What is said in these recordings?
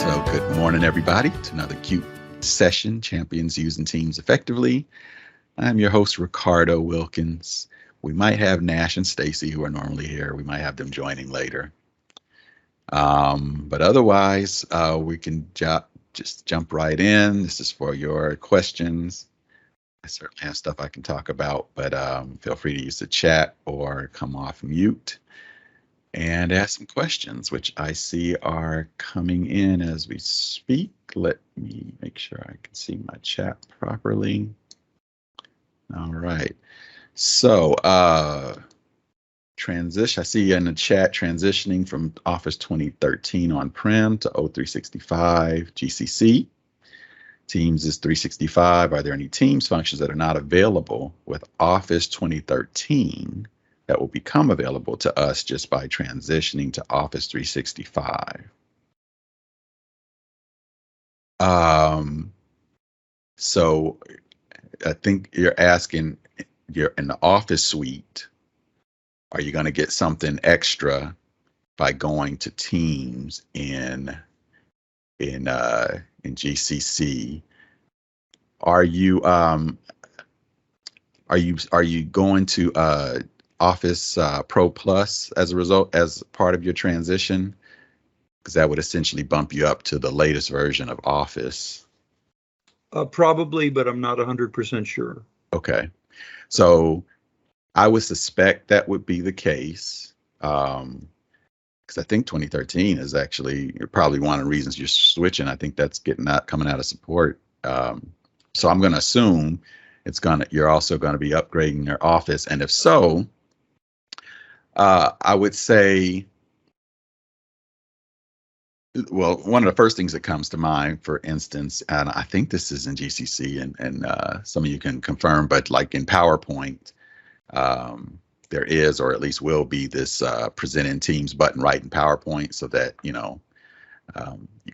So good morning, everybody, to another cute session, Champions Using Teams Effectively. I'm your host, Ricardo Wilkins. We might have Nash and Stacy, who are normally here. We might have them joining later. But otherwise, we can just jump right in. This is for your questions. I certainly have stuff I can talk about, but feel free to use the chat or come off mute and ask some questions, which I see are coming in as we speak. Let me make sure I can see my chat properly. All right. So transition, I see in the chat, transitioning from Office 2013 on-prem to O365 GCC. Teams is 365. Are there any Teams functions that are not available with Office 2013 that will become available to us just by transitioning to Office 365? So I think you're asking, you're in the Office suite, are you going to get something extra by going to Teams in GCC? Are you going to Office Pro Plus as a result, as part of your transition? Because that would essentially bump you up to the latest version of Office. Probably, but I'm not 100% sure. Okay, so I would suspect that would be the case, because I think 2013 is actually probably one of the reasons you're switching. I think that's coming out of support. So I'm going to assume you're also going to be upgrading your Office, and if so, I would say, well, one of the first things that comes to mind, for instance, and I think this is in GCC, and some of you can confirm, but like in PowerPoint, there is, or at least will be, this present in Teams button right in PowerPoint, so that you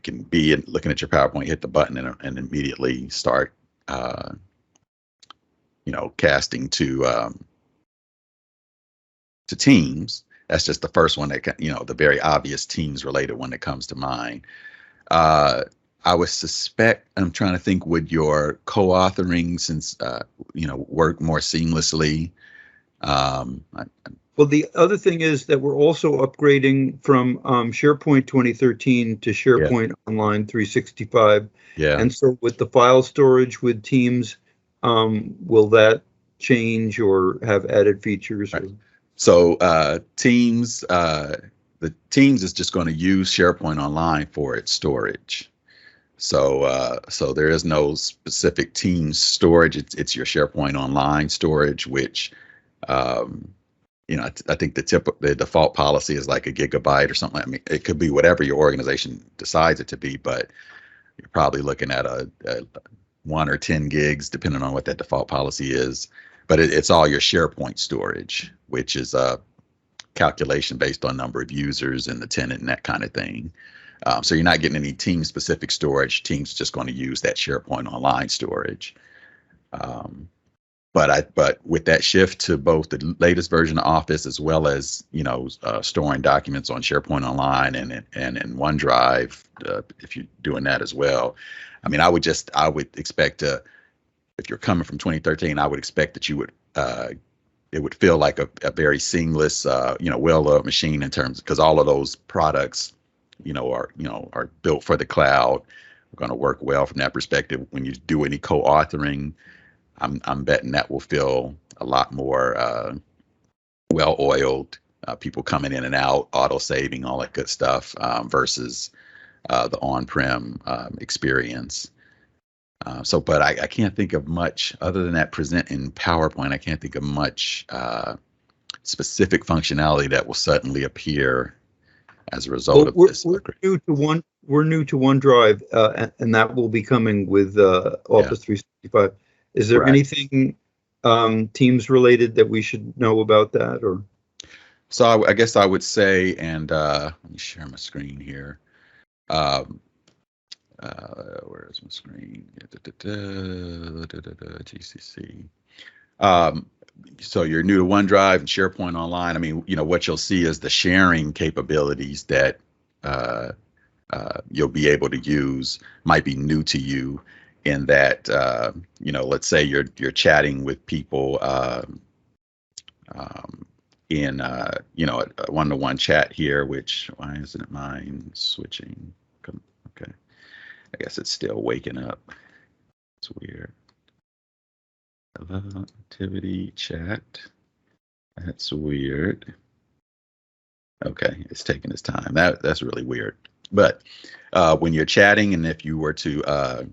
can be looking at your PowerPoint, hit the button, and immediately start casting to Teams. That's just the first one that the very obvious Teams related one that comes to mind. I would suspect, I'm trying to think, would your co-authoring work more seamlessly? Well, the other thing is that we're also upgrading from SharePoint 2013 to SharePoint Online 365. Yeah. And so with the file storage with Teams, will that change or have added features? Right. So Teams, the Teams is just going to use SharePoint Online for its storage. So there is no specific Teams storage. It's your SharePoint Online storage, which I think the default policy is like a gigabyte or something. I mean, it could be whatever your organization decides it to be, but you're probably looking at a 1 or 10 gigs, depending on what that default policy is. But it's all your SharePoint storage, which is a calculation based on number of users and the tenant and that kind of thing. So you're not getting any team-specific storage. Teams just going to use that SharePoint Online storage. But with that shift to both the latest version of Office, as well as storing documents on SharePoint Online and in OneDrive, if you're doing that as well, I mean, I would expect if you're coming from 2013, I would expect that you would it would feel like a very seamless, well-oiled machine, in terms, because all of those products, are built for the cloud. We're going to work well from that perspective. When you do any co-authoring, I'm betting that will feel a lot more well-oiled. People coming in and out, auto-saving, all that good stuff, versus the on-prem experience. But I can't think of much other than that present in PowerPoint. I can't think of much specific functionality that will suddenly appear as a result of this. We're new to OneDrive, and that will be coming with Office 365. Is there anything Teams related that we should know about that? Or so I guess I would say, and let me share my screen here. Where is my screen? GCC. So you're new to OneDrive and SharePoint Online. I mean, what you'll see is the sharing capabilities that you'll be able to use might be new to you, in that let's say you're chatting with people in a one-to-one chat here. Which, why isn't mine switching? Okay, I guess it's still waking up. It's weird. Hello, activity chat. That's weird. Okay, it's taking its time. That's really weird. But when you're chatting, and if you were to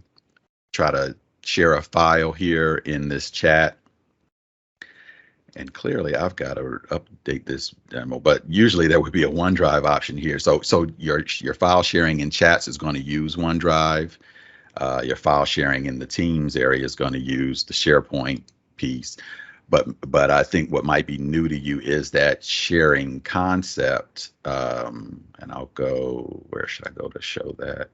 try to share a file here in this chat, and clearly I've got to update this demo, but usually there would be a OneDrive option here. So your file sharing in chats is going to use OneDrive. Your file sharing in the Teams area is going to use the SharePoint piece. But I think what might be new to you is that sharing concept. And I'll go, where should I go to show that?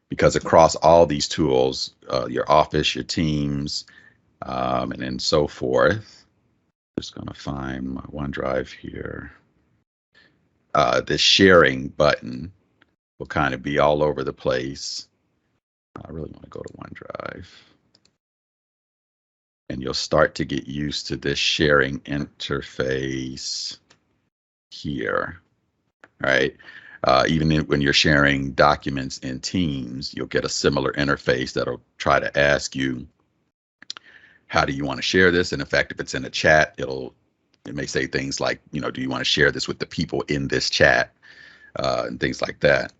Because across all these tools, your Office, your Teams, and then so forth. Just going to find my OneDrive here. This sharing button will kind of be all over the place. I really want to go to OneDrive. And you'll start to get used to this sharing interface here, right? Even when you're sharing documents in Teams, you'll get a similar interface that'll try to ask you, how do you want to share this? And in fact, if it's in a chat, it may say things like, do you want to share this with the people in this chat, and things like that.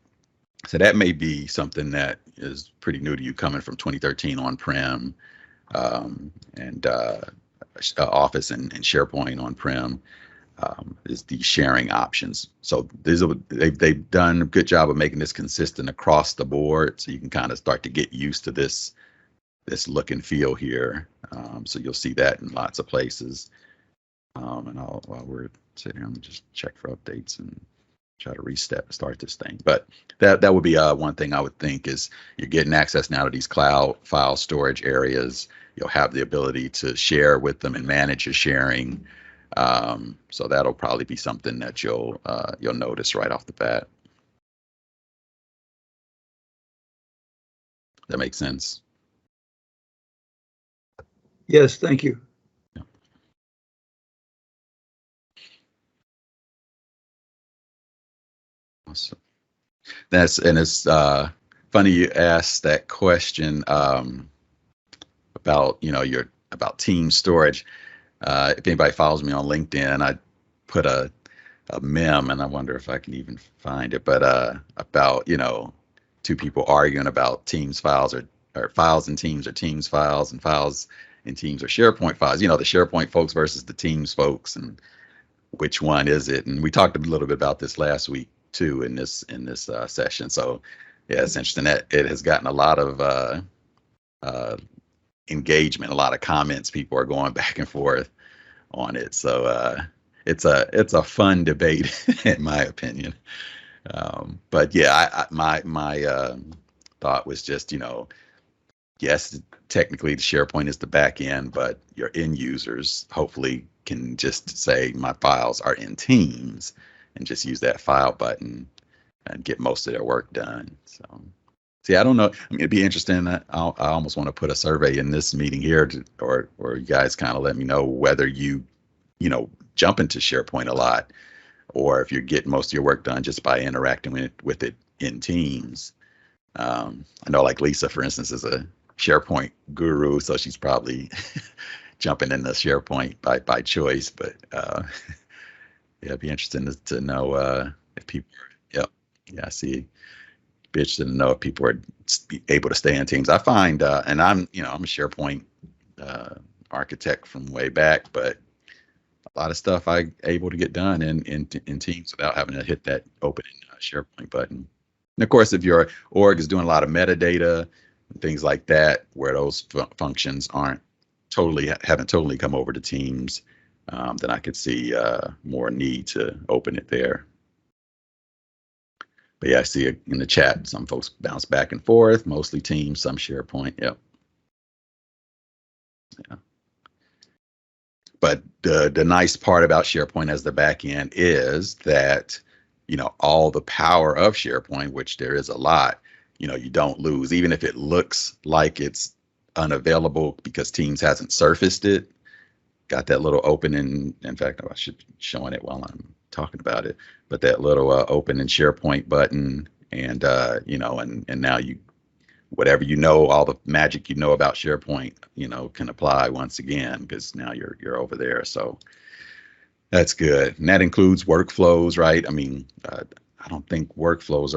So that may be something that is pretty new to you, coming from 2013 on-prem, and Office and SharePoint on-prem, is the sharing options. So they've done a good job of making this consistent across the board, so you can kind of start to get used to this look and feel here. So you'll see that in lots of places. And while we're sitting here, I'm gonna just check for updates and try to start this thing. But that would be one thing I would think is, you're getting access now to these cloud file storage areas. You'll have the ability to share with them and manage your sharing. So that'll probably be something that you'll notice right off the bat. That makes sense? Yes, thank you. Yeah. Awesome. It's funny you asked that question about about team storage. If anybody follows me on LinkedIn, I put a meme, and I wonder if I can even find it, but about two people arguing about Teams files, or files in Teams, or Teams files, and files in Teams, or SharePoint files. The SharePoint folks versus the Teams folks, and which one is it? And we talked a little bit about this last week too in this session. So yeah, it's interesting that it has gotten a lot of engagement, a lot of comments. People are going back and forth on it. So it's a fun debate in my opinion. But yeah, my thought was just, yes, technically the SharePoint is the back end, but your end users hopefully can just say my files are in Teams and just use that file button and get most of their work done. So see, I don't know. I mean, it'd be interesting. I almost want to put a survey in this meeting here, or you guys kind of let me know whether you jump into SharePoint a lot, or if you're getting most of your work done just by interacting with it in Teams. I know, like Lisa, for instance, is a SharePoint guru, so she's probably jumping into SharePoint by choice. But yeah, it'd be interesting to know if people are, yeah, I see. Be interested to know if people are able to stay in Teams. I find, and I'm a SharePoint architect from way back, but a lot of stuff I'm able to get done in Teams without having to hit that open SharePoint button. And of course, if your org is doing a lot of metadata and things like that, where those functions haven't totally come over to Teams, then I could see more need to open it there. But yeah, I see it in the chat. Some folks bounce back and forth, mostly Teams, some SharePoint. Yep. Yeah. But the nice part about SharePoint as the back end is that all the power of SharePoint, which there is a lot, you don't lose, even if it looks like it's unavailable because Teams hasn't surfaced it. Got that little open in fact, I should be showing it while I'm talking about it, but that little open in SharePoint button, and and now whatever all the magic about SharePoint, can apply once again, because now you're over there. So that's good. And that includes workflows, right? I mean, I don't think workflows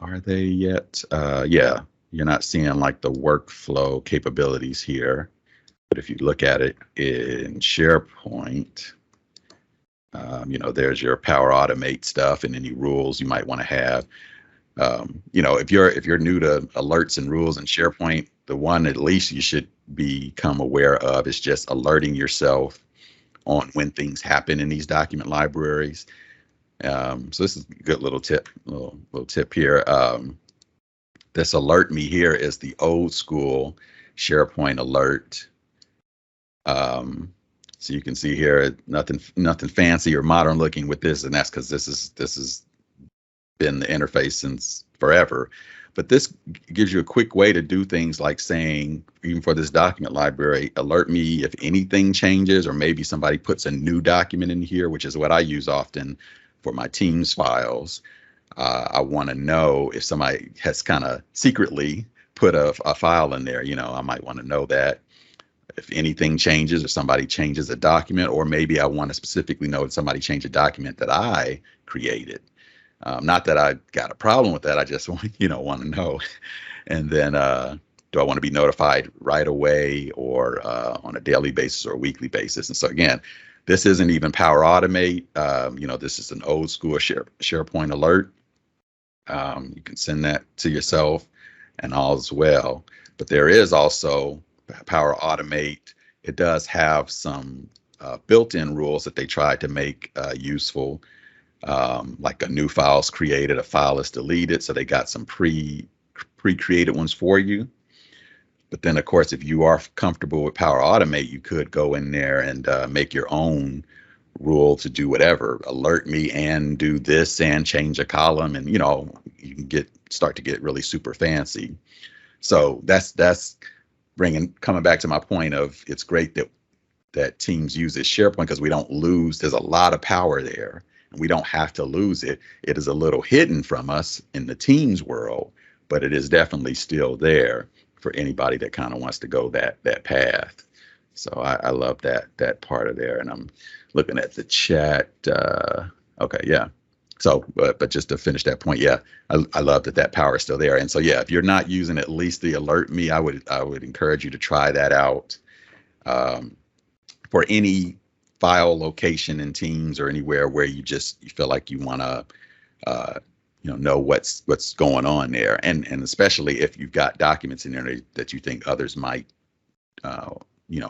are they yet? Yeah, you're not seeing like the workflow capabilities here. But if you look at it in SharePoint, there's your Power Automate stuff and any rules you might want to have. If you're new to alerts and rules in SharePoint, the one at least you should become aware of is just alerting yourself on when things happen in these document libraries. So this is a good little tip here. This alert me here is the old school SharePoint alert. So you can see here, nothing fancy or modern looking with this, and that's because this has been the interface since forever. But this gives you a quick way to do things like saying, even for this document library, alert me if anything changes, or maybe somebody puts a new document in here, which is what I use often for my Teams files. I want to know if somebody has kind of secretly put a file in there. I might want to know that. If anything changes or somebody changes a document, or maybe I want to specifically know if somebody changed a document that I created. Not that I got a problem with that. I just want to know. And then do I want to be notified right away, or on a daily basis or a weekly basis? And so again, this isn't even Power Automate. This is an old school SharePoint alert. You can send that to yourself and all as well. But there is also Power Automate. It does have some built-in rules that they tried to make useful, like a new file's created, a file is deleted, so they got some pre-created ones for you. But then, of course, if you are comfortable with Power Automate, you could go in there and make your own rule to do whatever, alert me and do this and change a column, and you can start to get really super fancy. So that's coming back to my point of, it's great that Teams uses SharePoint, because we don't lose. There's a lot of power there, and we don't have to lose it. It is a little hidden from us in the Teams world, but it is definitely still there for anybody that kind of wants to go that path. So I love that part of there. And I'm looking at the chat. Okay, yeah. So, but just to finish that point, yeah, I love that power is still there. And so, yeah, if you're not using at least the alert me, I would encourage you to try that out for any file location in Teams or anywhere where you feel like you want to know what's going on there, and especially if you've got documents in there that you think others might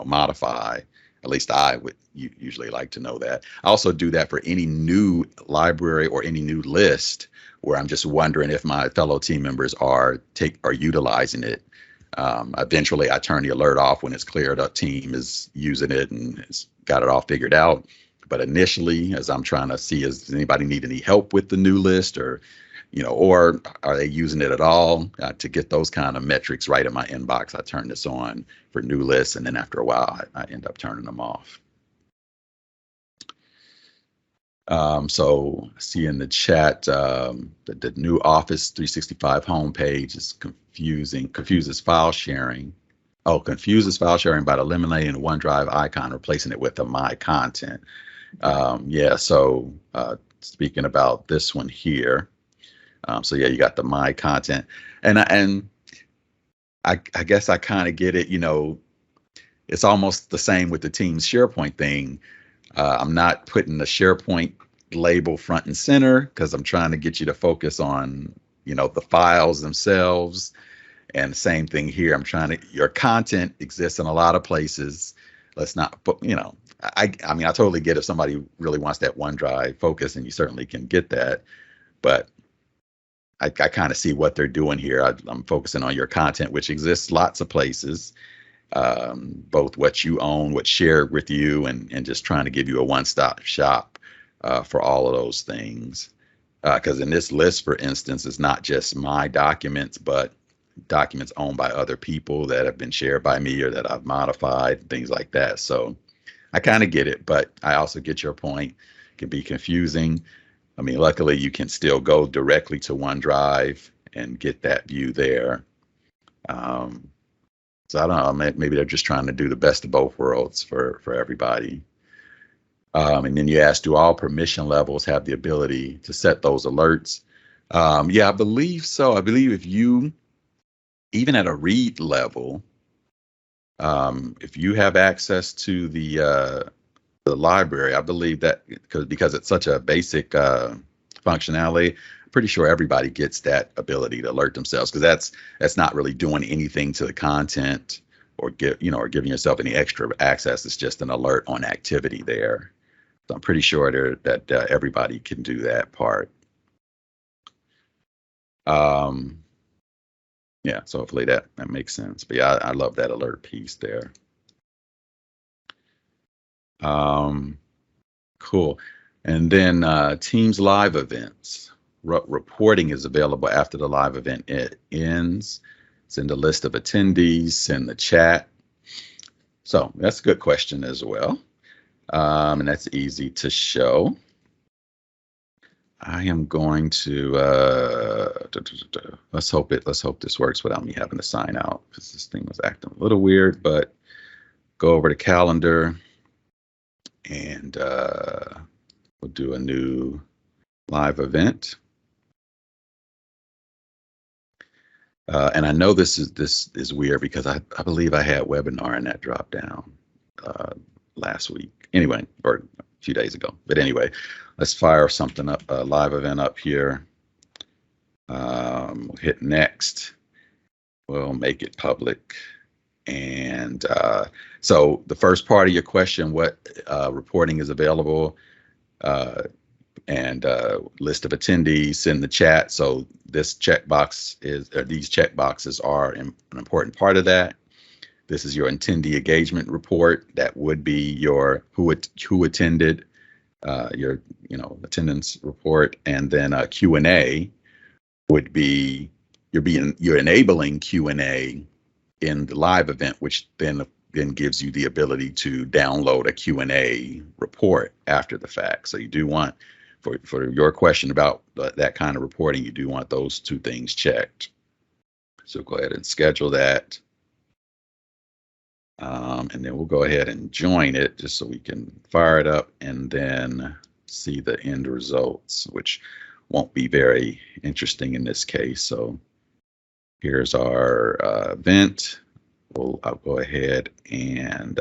modify. At least I would usually like to know that. I also do that for any new library or any new list where I'm just wondering if my fellow team members are utilizing it. Eventually, I turn the alert off when it's clear the team is using it and has got it all figured out. But initially, as I'm trying to see, does anybody need any help with the new list, or are they using it at all? To get those kind of metrics right in my inbox, I turn this on for new lists, and then after a while, I end up turning them off. So I see in the chat that the new Office 365 homepage is confuses file sharing. Oh, confuses file sharing by eliminating the OneDrive icon, replacing it with the My Content. Yeah, so speaking about this one here. So yeah, you got the My Content, and I guess I kind of get it. It's almost the same with the Teams SharePoint thing. I'm not putting the SharePoint label front and center because I'm trying to get you to focus on the files themselves. And same thing here. Your content exists in a lot of places. Let's not, I mean, I totally get if somebody really wants that OneDrive focus, and you certainly can get that, but I kind of see what they're doing here. I'm focusing on your content, which exists lots of places, both what you own, what's shared with you, and just trying to give you a one-stop shop for all of those things. Because in this list, for instance, it's not just my documents, but documents owned by other people that have been shared by me or that I've modified, things like that. So I kind of get it, but I also get your point. It can be confusing. I mean, luckily you can still go directly to OneDrive and get that view there. So I don't know, maybe they're just trying to do the best of both worlds for everybody. And then you asked, do all permission levels have the ability to set those alerts? Yeah, I believe so. I believe if you, even at a read level, if you have access to the library, I believe that because it's such a basic functionality, I'm pretty sure everybody gets that ability to alert themselves, because that's not really doing anything to the content or giving yourself any extra access. It's just an alert on activity there. So I'm pretty sure that everybody can do that part. Yeah, so hopefully that makes sense. But yeah, I love that alert piece there. Cool. And then Teams live events. Reporting is available after the live event ends. It's in the list of attendees in the chat. So that's a good question as well. And that's easy to show. I am going to let's hope this works without me having to sign out, because this thing was acting a little weird. But go over to calendar, and we'll do a new live event. And I know this is weird, because I believe I had webinar in that drop down last week. Anyway, or a few days ago. But anyway, let's fire something up, a live event up here. We'll hit next. We'll make it public. And so the first part of your question, what reporting is available, and list of attendees in the chat. So this checkbox these checkboxes are an important part of that. This is your attendee engagement report. That would be your who attended, your attendance report, and then Q&A would be you're enabling Q&A in the live event, which then gives you the ability to download a Q&A report after the fact. So you do want, for your question about that kind of reporting, you do want those two things checked. So go ahead and schedule that. And then we'll go ahead and join it just so we can fire it up and then see the end results, which won't be very interesting in this case. So here's our event. I'll go ahead and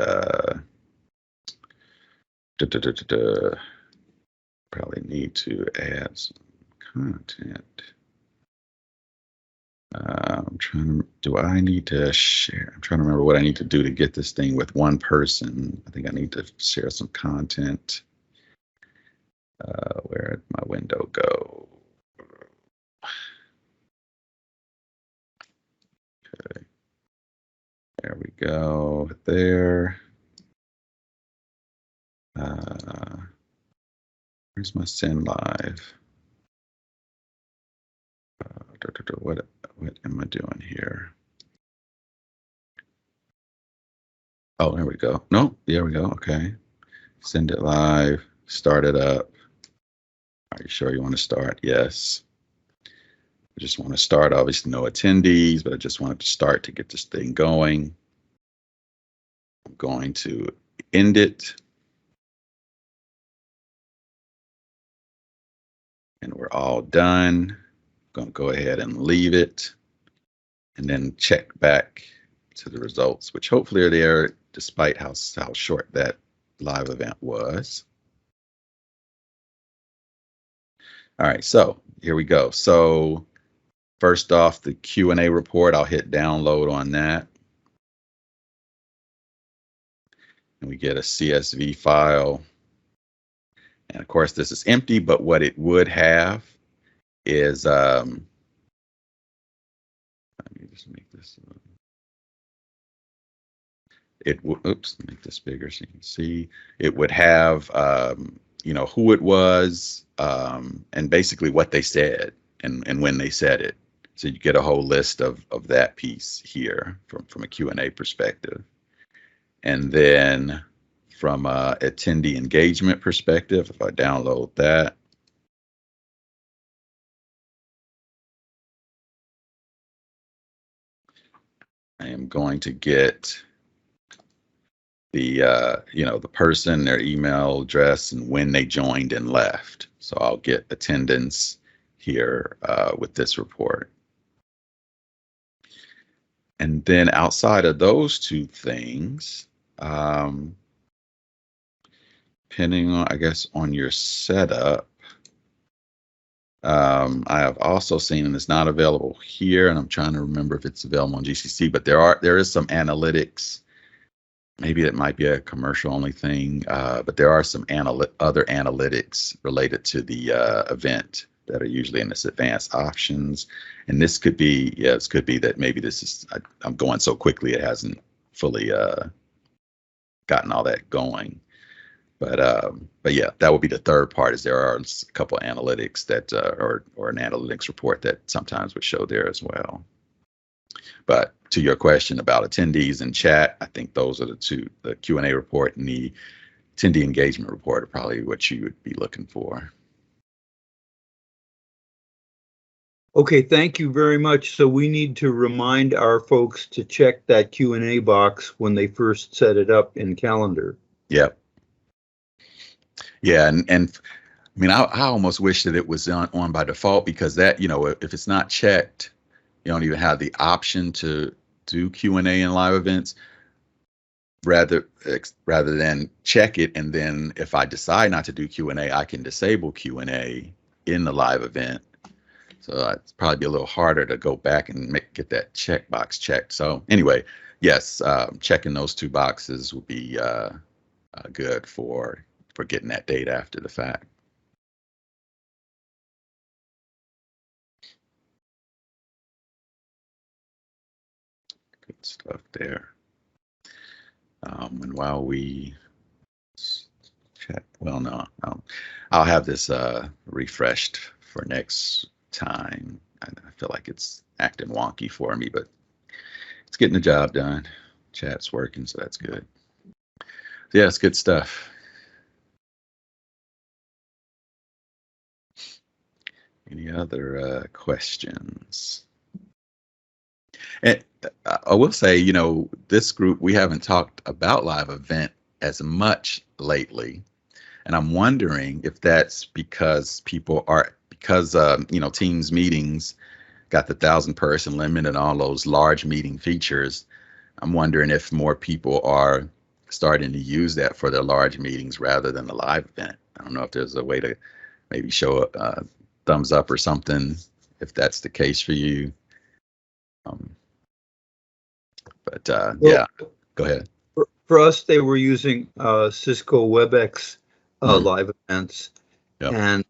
probably need to add some content. Do I need to share? I'm trying to remember what I need to do to get this thing with one person. I think I need to share some content. Where'd my window go? Okay. There we go. There. Where's my send live? What am I doing here? Oh, there we go. No, there we go. Okay. Send it live. Start it up. Are you sure you want to start? Yes. I just want to start. Obviously, no attendees, but I just wanted to start to get this thing going. I'm going to end it. And we're all done. I'm going to go ahead and leave it and then check back to the results, which hopefully are there despite how short that live event was. All right, so here we go. So first off, the Q&A report, I'll hit download on that. And we get a CSV file. And of course, this is empty, but what it would have is, let me just make this, oops, make this bigger so you can see. It would have who it was, and basically what they said and when they said it. So you get a whole list of that piece here from a Q&A perspective. And then from a attendee engagement perspective, if I download that, I am going to get the the person, their email address, and when they joined and left. So I'll get attendance here with this report. And then outside of those two things, depending on, I guess, on your setup, I have also seen, and it's not available here, and I'm trying to remember if it's available on GCC, but there is some analytics. Maybe it might be a commercial only thing, but there are some other analytics related to the event that are usually in this advanced options. And this could be, this could be that maybe this is, I'm going so quickly it hasn't fully gotten all that going. But yeah, that would be the third part, is there are a couple of analytics that, or an analytics report that sometimes would show there as well. But to your question about attendees and chat, I think those are the two, the Q&A report and the attendee engagement report are probably what you would be looking for. Okay, thank you very much. So we need to remind our folks to check that Q&A box when they first set it up in Calendar. Yep. Yeah, and I mean, I almost wish that it was on by default, because that, if it's not checked, you don't even have the option to do Q&A in live events, rather than check it. And then if I decide not to do Q&A, I can disable Q&A in the live event. So it's probably be a little harder to go back and get that checkbox checked. So anyway, yes, checking those two boxes would be good for getting that data after the fact. Good stuff there. And while we check, well, no, I'll have this refreshed for next time. I feel like it's acting wonky for me, but it's getting the job done. Chat's working, so that's good. Yeah, it's good stuff. Any other questions? And I will say, this group, we haven't talked about live event as much lately. And I'm wondering if that's because Teams meetings got the 1,000-person limit and all those large meeting features. I'm wondering if more people are starting to use that for their large meetings rather than the live event. I don't know if there's a way to maybe show a thumbs up or something if that's the case for you. Yeah, go ahead. For us, they were using Cisco WebEx live events, yep. And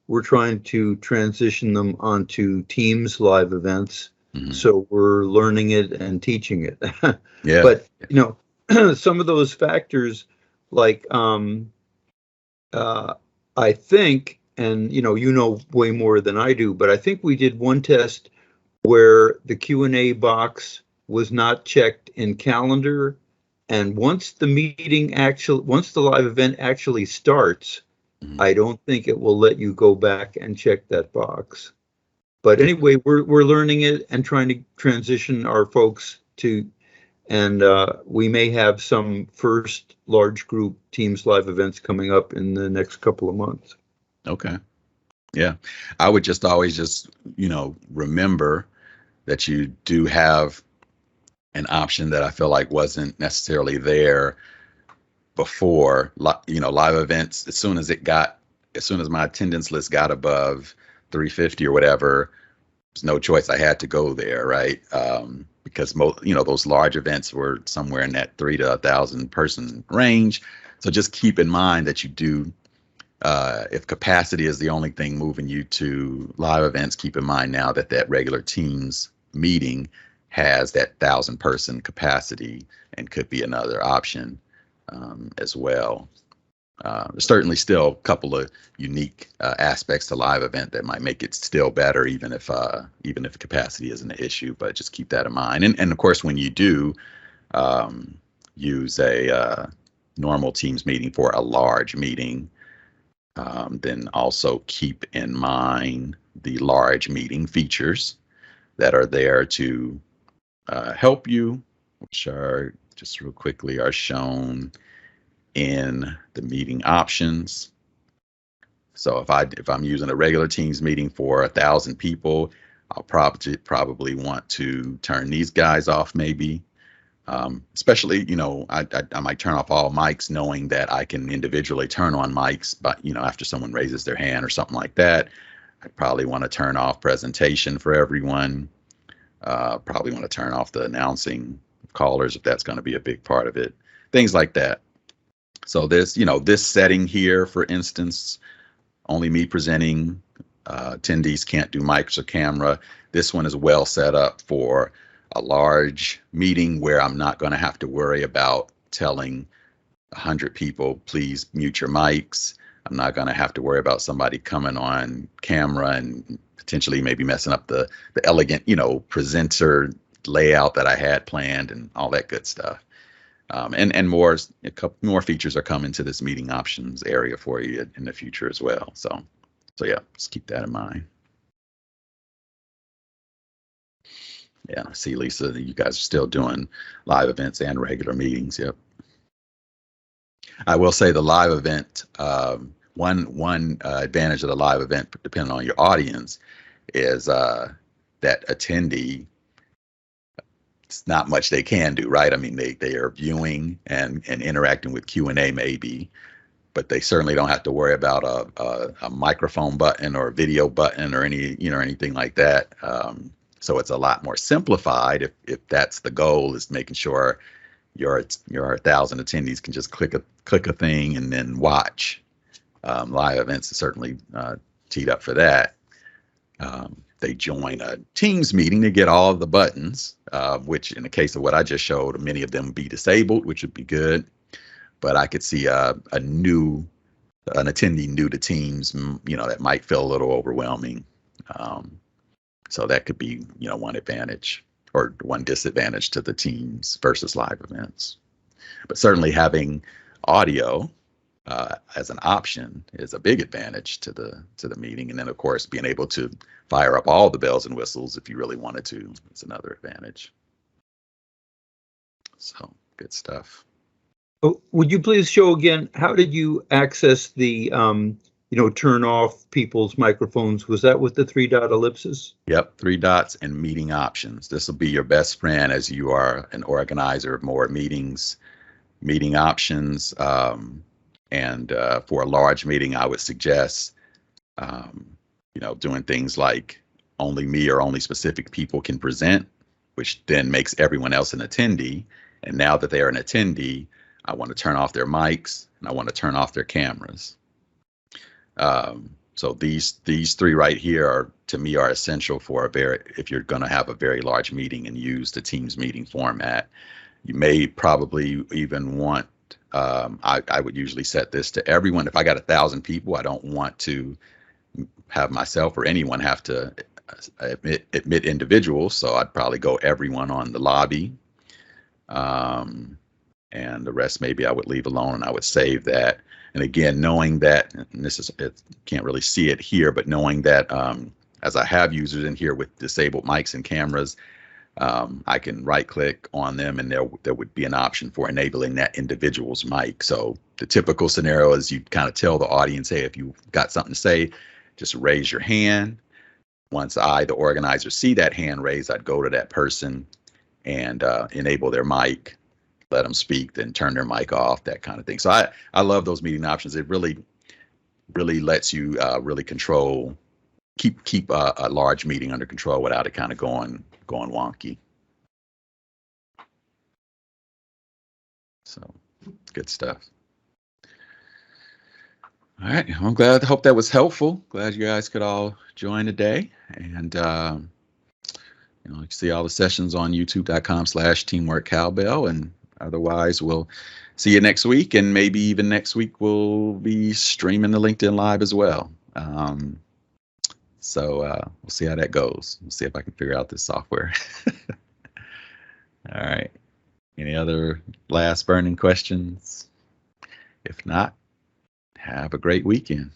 we're trying to transition them onto Teams live events. Mm-hmm. So we're learning it and teaching it. Yeah. But some of those factors, like I think, and you know way more than I do, but I think we did one test where the Q&A box was not checked in Calendar, and once the live event actually starts, mm-hmm. I don't think it will let you go back and check that box. But anyway, we're learning it and trying to transition our folks to, and we may have some first large group Teams live events coming up in the next couple of months. Okay. Yeah, I would always remember that you do have an option that I feel like wasn't necessarily there before. Live events, as soon as my attendance list got above 350 or whatever, there's no choice. I had to go there, right? Because those large events were somewhere in that 3,000 to 1,000 person range. So just keep in mind that you do, if capacity is the only thing moving you to live events, keep in mind now that regular Teams meeting has that 1,000-person capacity and could be another option as well. There's certainly still a couple of unique aspects to live event that might make it still better, even if capacity isn't an issue. But just keep that in mind. And of course, when you do use a normal Teams meeting for a large meeting, then also keep in mind the large meeting features that are there to help you, which are just real quickly are shown in the meeting options. So if I'm using a regular Teams meeting for 1,000 people, I'll probably want to turn these guys off maybe. Especially, I might turn off all mics knowing that I can individually turn on mics, but, after someone raises their hand or something like that. I probably want to turn off presentation for everyone. Probably want to turn off the announcing callers if that's going to be a big part of it. Things like that. So this setting here, for instance, only me presenting, attendees can't do mics or camera. This one is well set up for a large meeting where I'm not going to have to worry about telling 100 people, please mute your mics. I'm not going to have to worry about somebody coming on camera and potentially maybe messing up the elegant, presenter layout that I had planned and all that good stuff. And a couple more features are coming to this meeting options area for you in the future as well. So yeah, just keep that in mind. Yeah, I see, Lisa, you guys are still doing live events and regular meetings. Yep. I will say the live event, one advantage of the live event, depending on your audience, is that attendee, it's not much they can do, right? I mean, they are viewing and interacting with Q&A maybe, but they certainly don't have to worry about a microphone button or a video button or anything like that. So it's a lot more simplified if that's the goal, is making sure your 1,000 attendees can just click a thing and then watch. Live events are certainly teed up for that. They join a Teams meeting to get all of the buttons, which in the case of what I just showed, many of them would be disabled, which would be good. But I could see an attendee new to Teams, that might feel a little overwhelming. So that could be, one advantage or one disadvantage to the Teams versus live events. But certainly having audio as an option is a big advantage to the meeting. And then, of course, being able to fire up all the bells and whistles if you really wanted to is another advantage. So good stuff. Oh, would you please show again, how did you access the turn off people's microphones? Was that with the 3-dot ellipsis? Yep, 3 dots and meeting options. This will be your best friend as you are an organizer of more meetings. Meeting options, and for a large meeting, I would suggest, doing things like only me or only specific people can present, which then makes everyone else an attendee. And now that they are an attendee, I want to turn off their mics and I want to turn off their cameras. So these 3 right here to me are essential for if you're going to have a very large meeting and use the Teams meeting format. You may probably even want, I would usually set this to everyone. If I got 1,000 people, I don't want to have myself or anyone have to admit individuals. So I'd probably go everyone on the lobby. And the rest maybe I would leave alone and I would save that. And again, knowing that, and can't really see it here, but knowing that as I have users in here with disabled mics and cameras, I can right click on them and there would be an option for enabling that individual's mic. So the typical scenario is you kind of tell the audience, hey, if you've got something to say, just raise your hand. Once the organizer, see that hand raised, I'd go to that person and enable their mic, let them speak, then turn their mic off, that kind of thing. So I love those meeting options. It really lets you really control, keep a large meeting under control without it kind of going wonky. So good stuff. All right, I'm glad. Hope that was helpful. Glad you guys could all join today. And you can see all the sessions on youtube.com/teamworkcowbell. And Otherwise, we'll see you next week, and maybe even next week we'll be streaming the LinkedIn Live as well. So we'll see how that goes. We'll see if I can figure out this software. All right. Any other last burning questions? If not, have a great weekend.